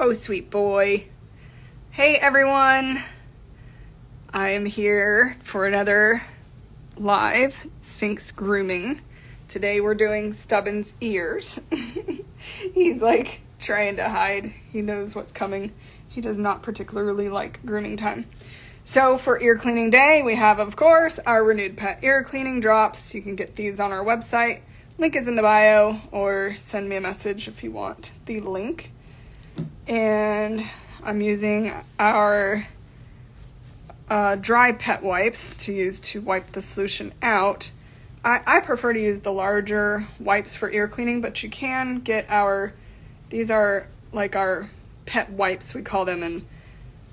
Oh, sweet boy. Hey, everyone. I am here for another live Sphynx grooming. Today we're doing Stubborn's ears. He's like trying to hide. He knows what's coming. He does not particularly like grooming time. So for ear cleaning day, we have, of course, our Renewed Pet ear cleaning drops. You can get these on our website. Link is in the bio, or send me a message if you want the link. And I'm using our dry pet wipes to use to wipe the solution out. I prefer to use the larger wipes for ear cleaning, but you can get these are like our pet wipes, we call them, and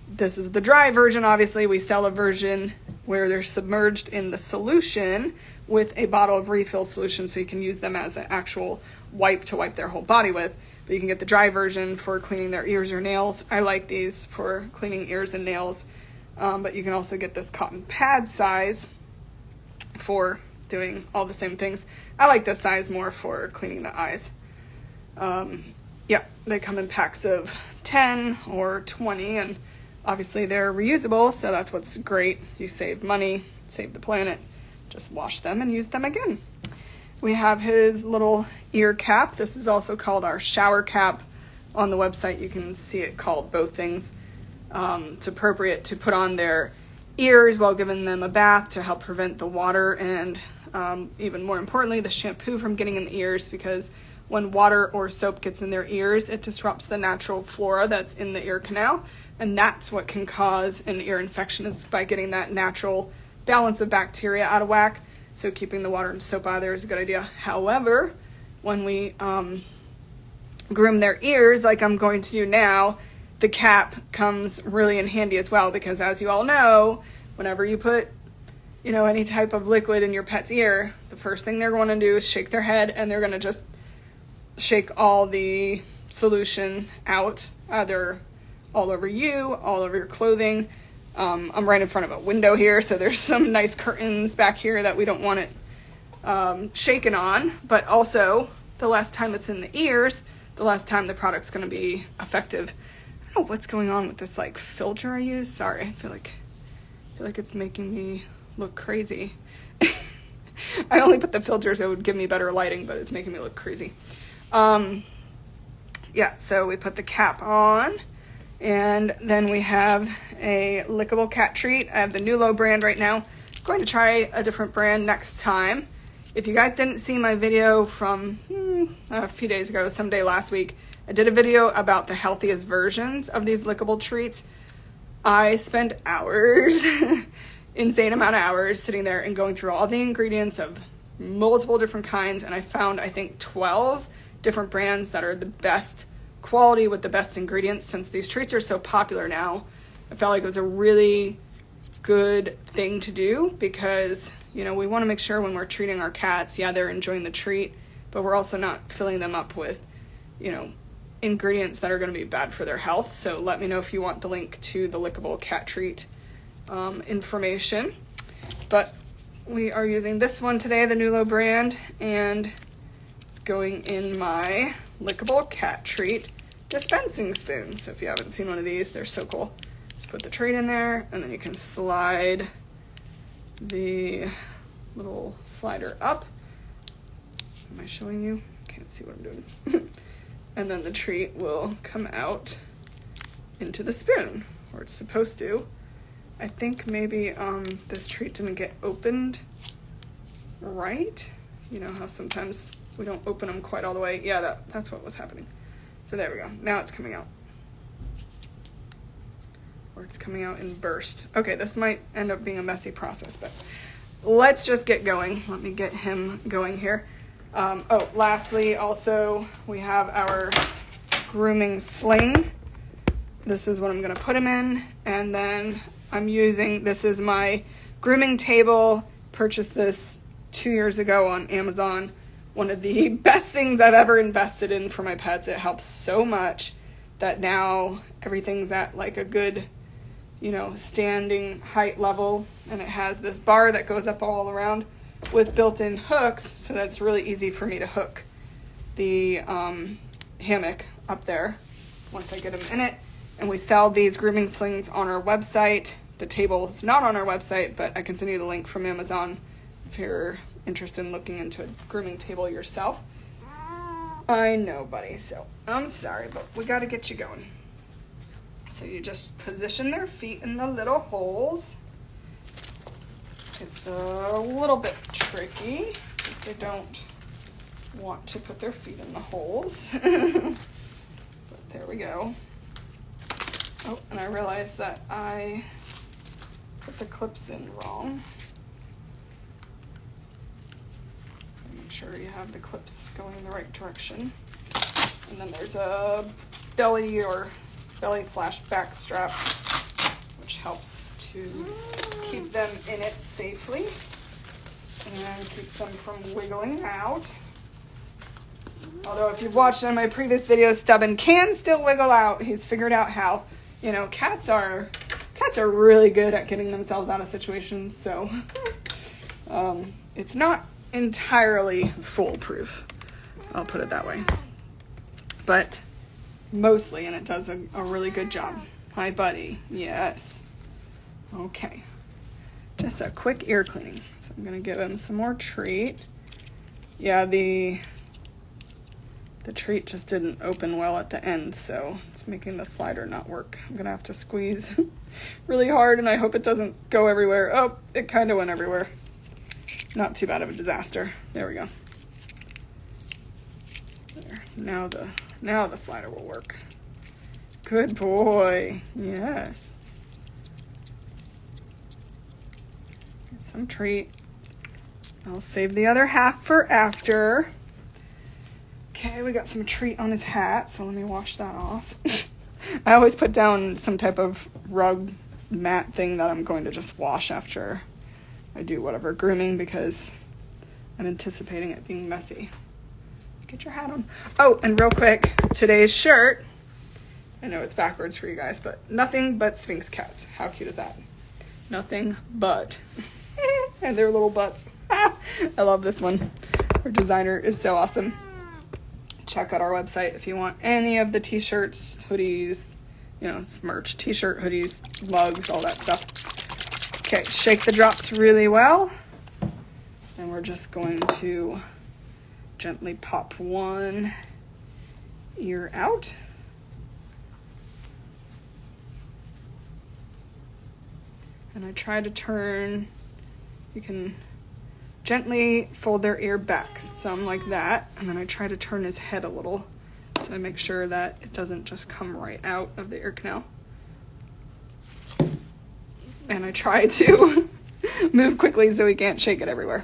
this is the dry version. Obviously, we sell a version where they're submerged in the solution with a bottle of refill solution, so you can use them as an actual wipe to wipe their whole body with. But you can get the dry version for cleaning their ears or nails. I like these for cleaning ears and nails, but you can also get this cotton pad size for doing all the same things. I like this size more for cleaning the eyes. Yeah, they come in packs of 10 or 20, and obviously they're reusable, so that's what's great. You save money, save the planet, just wash them and use them again. We have his little ear cap. This is also called our shower cap. On the website, you can see it called both things. It's appropriate to put on their ears while giving them a bath to help prevent the water and even more importantly, the shampoo from getting in the ears, because when water or soap gets in their ears, it disrupts the natural flora that's in the ear canal, and that's what can cause an ear infection, is by getting that natural balance of bacteria out of whack. So keeping the water and soap out of there is a good idea. However, when we groom their ears, like I'm going to do now, the cap comes really in handy as well, because as you all know, whenever you put any type of liquid in your pet's ear, the first thing they're going to do is shake their head, and they're going to just shake all the solution out, either all over you, all over your clothing. I'm right in front of a window here, so there's some nice curtains back here that we don't want it shaken on, but also the less time it's in the ears, the less time the product's going to be effective. I don't know what's going on with this like filter I use. Sorry, I feel like it's making me look crazy. I only put the filters that would give me better lighting, but it's making me look crazy. Yeah, so we put the cap on, and then we have a lickable cat treat. I have the Nulo brand right now. I'm going to try a different brand next time. If you guys didn't see my video from a few days ago, someday last week, I did a video about the healthiest versions of these lickable treats. I spent hours, insane amount of hours, sitting there and going through all the ingredients of multiple different kinds, and I found, I think, 12 different brands that are the best quality with the best ingredients. Since these treats are so popular now, I felt like it was a really good thing to do, because we want to make sure when we're treating our cats, yeah, they're enjoying the treat, but we're also not filling them up with ingredients that are going to be bad for their health. So let me know if you want the link to the lickable cat treat information. But we are using this one today, the Nulo brand, and it's going in my lickable cat treat dispensing spoon. So if you haven't seen one of these, they're so cool. Just put the treat in there, and then you can slide the little slider up. Am I showing you? Can't see what I'm doing. And then the treat will come out into the spoon, or it's supposed to. I think maybe this treat didn't get opened right. You know how sometimes we don't open them quite all the way. Yeah, that's what was happening. So there we go. Now it's coming out. Or it's coming out in burst. Okay, this might end up being a messy process, but let's just get going. Let me get him going here. Lastly, also, we have our grooming sling. This is what I'm going to put him in. And then this is my grooming table. Purchased this 2 years ago on Amazon. One of the best things I've ever invested in for my pets. It helps so much that now everything's at like a good, standing height level. And it has this bar that goes up all around with built-in hooks, so that's really easy for me to hook the hammock up there once I get them in it. And we sell these grooming slings on our website. The table is not on our website, but I can send you the link from Amazon if you're interested in looking into a grooming table yourself. I know, buddy, so I'm sorry, but we got to get you going. So you just position their feet in the little holes. It's a little bit tricky because they don't want to put their feet in the holes. But there we go. Oh, and I realized that I put the clips in wrong. Make sure you have the clips going in the right direction. And then there's a belly slash back strap, which helps to keep them in it safely and keeps them from wiggling out. Although if you've watched one of my previous videos, Stubborn can still wiggle out. He's figured out how. You know, cats are really good at getting themselves out of situations, so it's not entirely foolproof. I'll put it that way. But mostly, and it does a really good job. Hi, buddy. Yes. Okay. Just a quick ear cleaning. So I'm going to give him some more treat. Yeah, the treat just didn't open well at the end, so it's making the slider not work. I'm going to have to squeeze really hard, and I hope it doesn't go everywhere. Oh, it kind of went everywhere. Not too bad of a disaster. There we go. There. Now the slider will work. Good boy. Yes. Get some treat. I'll save the other half for after. Okay, we got some treat on his hat, so let me wash that off. I always put down some type of rug mat thing that I'm going to just wash after I do whatever grooming because I'm anticipating it being messy. Get your hat on. Oh, and real quick, today's shirt, I know it's backwards for you guys, but nothing but Sphynx cats. How cute is that? Nothing but. And their little butts. I love this one. Our designer is so awesome. Check out our website if you want any of the t-shirts, hoodies, merch, t-shirt, hoodies, mugs, all that stuff. Okay, shake the drops really well. And we're just going to gently pop one ear out. And I try to turn, you can gently fold their ear back, some like that, and then I try to turn his head a little so I make sure that it doesn't just come right out of the ear canal. And I try to move quickly so he can't shake it everywhere.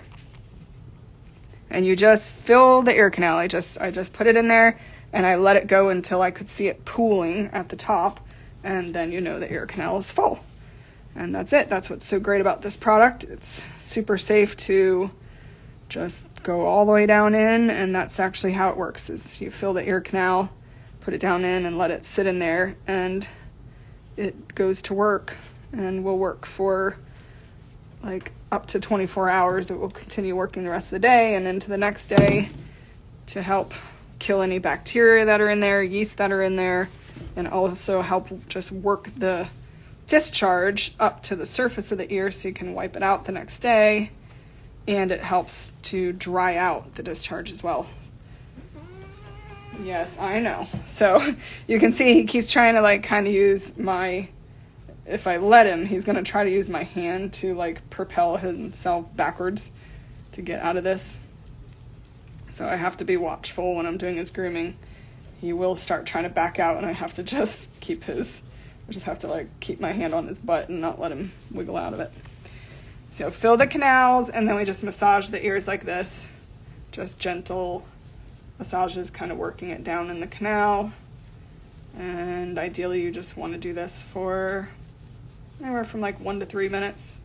And you just fill the ear canal. I just put it in there and I let it go until I could see it pooling at the top, and then the ear canal is full. And that's it. That's what's so great about this product. It's super safe to just go all the way down in, and that's actually how it works, is you fill the ear canal, put it down in, and let it sit in there, and it goes to work and will work for like up to 24 hours. It will continue working the rest of the day and into the next day to help kill any bacteria that are in there, yeast that are in there, and also help just work the discharge up to the surface of the ear so you can wipe it out the next day, and it helps to dry out the discharge as well. Yes, I know. So you can see he keeps trying to kind of use if I let him, he's going to try to use my hand to propel himself backwards to get out of this. So I have to be watchful when I'm doing his grooming. He will start trying to back out, and I have to just keep keep my hand on his butt and not let him wiggle out of it. So fill the canals, and then we just massage the ears like this. Just gentle massages, kind of working it down in the canal. And ideally you just want to do this for anywhere from 1 to 3 minutes.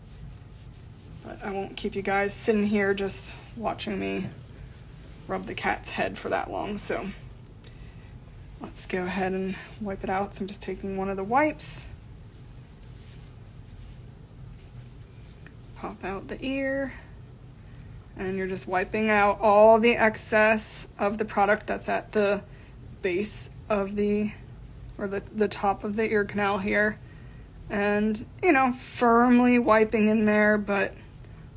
But I won't keep you guys sitting here just watching me rub the cat's head for that long. So let's go ahead and wipe it out. So I'm just taking one of the wipes. Pop out the ear. And you're just wiping out all the excess of the product that's at the base of the or the top of the ear canal here. And, you know, firmly wiping in there, but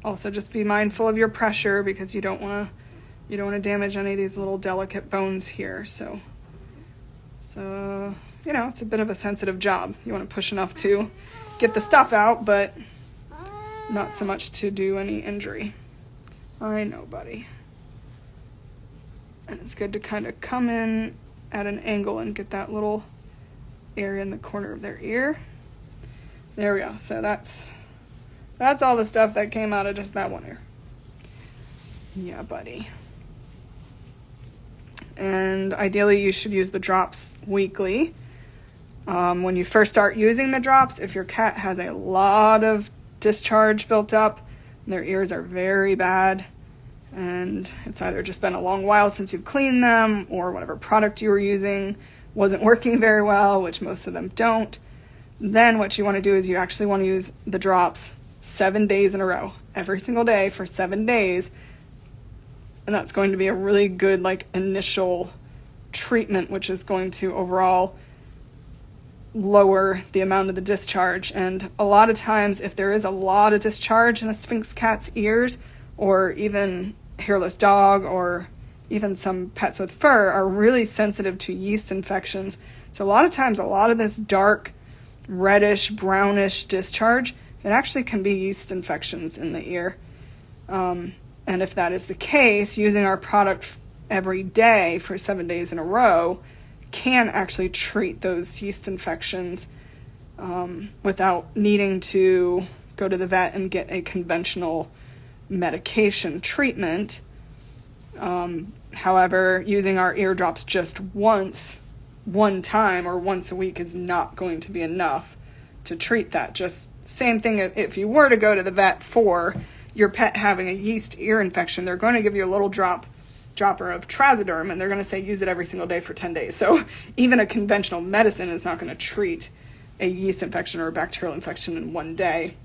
also just be mindful of your pressure because you don't want to damage any of these little delicate bones here. So, you know, it's a bit of a sensitive job. You want to push enough to get the stuff out, but not so much to do any injury. I know, buddy. And it's good to kind of come in at an angle and get that little area in the corner of their ear. There we go. So that's all the stuff that came out of just that one ear. Yeah, buddy. And ideally you should use the drops weekly. When you first start using the drops, if your cat has a lot of discharge built up, and their ears are very bad, and it's either just been a long while since you've cleaned them, or whatever product you were using wasn't working very well, which most of them don't, then what you want to do is you actually want to use the drops 7 days in a row, every single day for 7 days. And that's going to be a really good, like, initial treatment, which is going to overall lower the amount of the discharge. And a lot of times, if there is a lot of discharge in a Sphynx cat's ears, or even hairless dog, or even some pets with fur are really sensitive to yeast infections. So a lot of times, a lot of this dark, reddish, brownish discharge, it actually can be yeast infections in the ear. And if that is the case, using our product every day for 7 days in a row can actually treat those yeast infections without needing to go to the vet and get a conventional medication treatment. However, using our eardrops just one time or once a week is not going to be enough to treat that. Just same thing if you were to go to the vet for your pet having a yeast ear infection, they're going to give you a little dropper of Trazodone, and they're going to say use it every single day for 10 days. So even a conventional medicine is not going to treat a yeast infection or a bacterial infection in 1 day.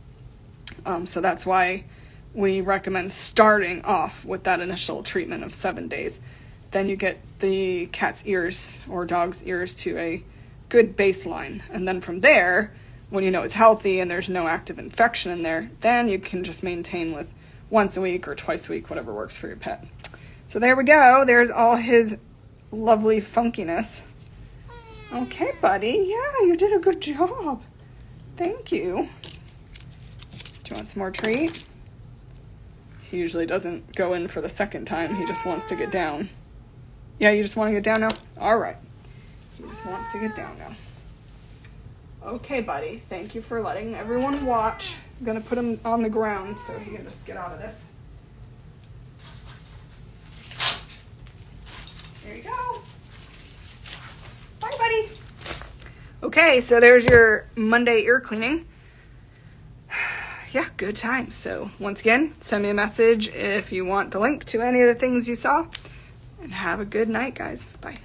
So that's why we recommend starting off with that initial treatment of 7 days. Then you get the cat's ears or dog's ears to a good baseline. And then from there, when you know it's healthy and there's no active infection in there, then you can just maintain with once a week or twice a week, whatever works for your pet. So there we go. There's all his lovely funkiness. Okay, buddy. Yeah, you did a good job. Thank you. Do you want some more treat? He usually doesn't go in for the second time. He just wants to get down. Yeah, you just want to get down now? All right. He just wants to get down now. Okay, buddy. Thank you for letting everyone watch. I'm going to put him on the ground so he can just get out of this. There you go. Bye, buddy. Okay, so there's your Monday ear cleaning. Yeah, good times. So once again, send me a message if you want the link to any of the things you saw. And have a good night, guys. Bye.